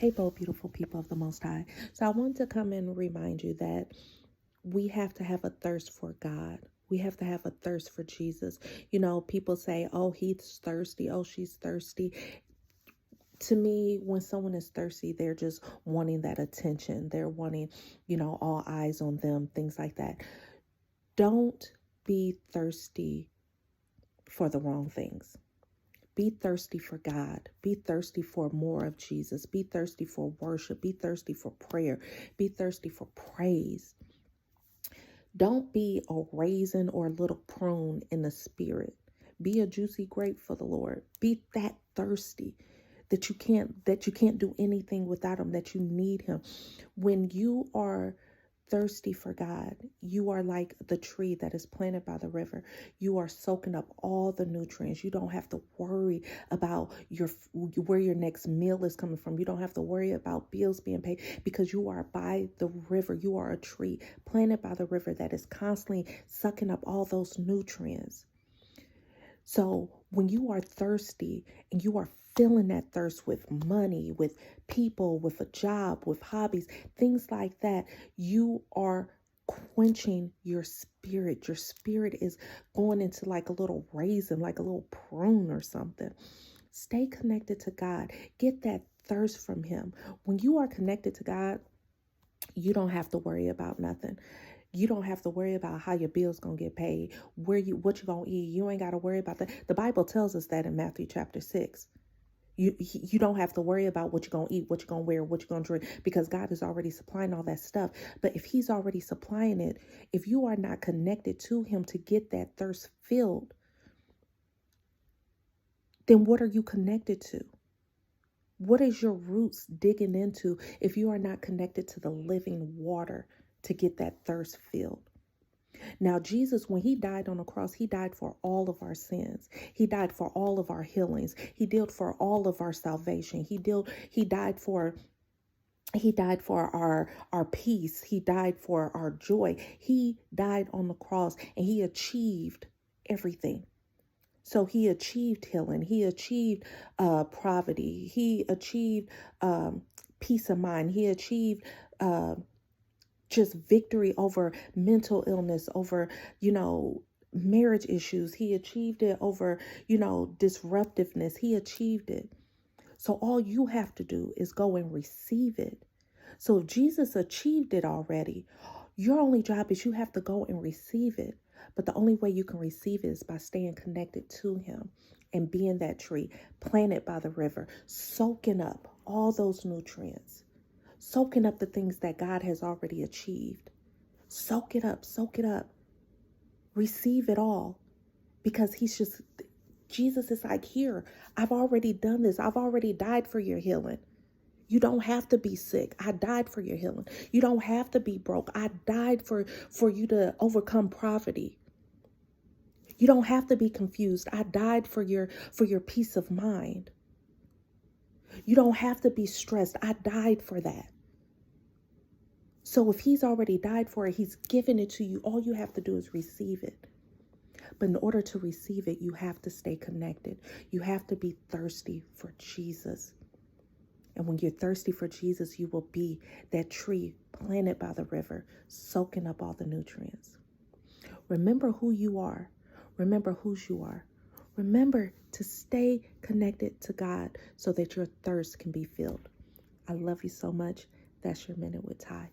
Hey, bold, beautiful people of the Most High. So I want to come and remind you that we have to have a thirst for God. We have to have a thirst for Jesus. You know, people say, oh, he's thirsty. Oh, she's thirsty. To me, when someone is thirsty, they're just wanting that attention. They're wanting, all eyes on them, things like that. Don't be thirsty for the wrong things. Be thirsty for God. Be thirsty for more of Jesus. Be thirsty for worship. Be thirsty for prayer. Be thirsty for praise. Don't be a raisin or a little prune in the spirit. Be a juicy grape for the Lord. Be that thirsty that you can't do anything without him, that you need him. When you are thirsty for God, you are like the tree that is planted by the river. You are soaking up all the nutrients. You don't have to worry about where your next meal is coming from. You don't have to worry about bills being paid because you are by the river. You are a tree planted by the river that is constantly sucking up all those nutrients. So when you are thirsty and you are filling that thirst with money, with people, with a job, with hobbies, things like that, you are quenching your spirit. Your spirit is going into like a little raisin, like a little prune or something. Stay connected to God. Get that thirst from him. When you are connected to God, you don't have to worry about nothing. You don't have to worry about how your bill's gonna get paid, what you gonna eat. You ain't gotta worry about that. The Bible tells us that in Matthew chapter 6. You don't have to worry about what you're gonna eat, what you're gonna wear, what you're gonna drink, because God is already supplying all that stuff. But if he's already supplying it, if you are not connected to him to get that thirst filled, then what are you connected to? What is your roots digging into if you are not connected to the living water to get that thirst filled? Now, Jesus, when he died on the cross, he died for all of our sins. He died for all of our healings. He did for all of our salvation. He died for our peace. He died for our joy. He died on the cross and he achieved everything. So he achieved healing. He achieved poverty. He achieved peace of mind. He achieved just victory over mental illness, over, marriage issues. He achieved it over, disruptiveness. He achieved it. So all you have to do is go and receive it. So if Jesus achieved it already, your only job is you have to go and receive it. But the only way you can receive it is by staying connected to him and being that tree planted by the river, soaking up all those nutrients, soaking up the things that God has already achieved. Soak it up, soak it up. Receive it all because Jesus is like, here, I've already done this. I've already died for your healing. You don't have to be sick. I died for your healing. You don't have to be broke. I died for you to overcome poverty. You don't have to be confused. I died for your peace of mind. You don't have to be stressed. I died for that. So if he's already died for it, he's given it to you. All you have to do is receive it. But in order to receive it, you have to stay connected. You have to be thirsty for Jesus. And when you're thirsty for Jesus, you will be that tree planted by the river, soaking up all the nutrients. Remember who you are. Remember whose you are. Remember to stay connected to God so that your thirst can be filled. I love you so much. That's your Minute with Ty.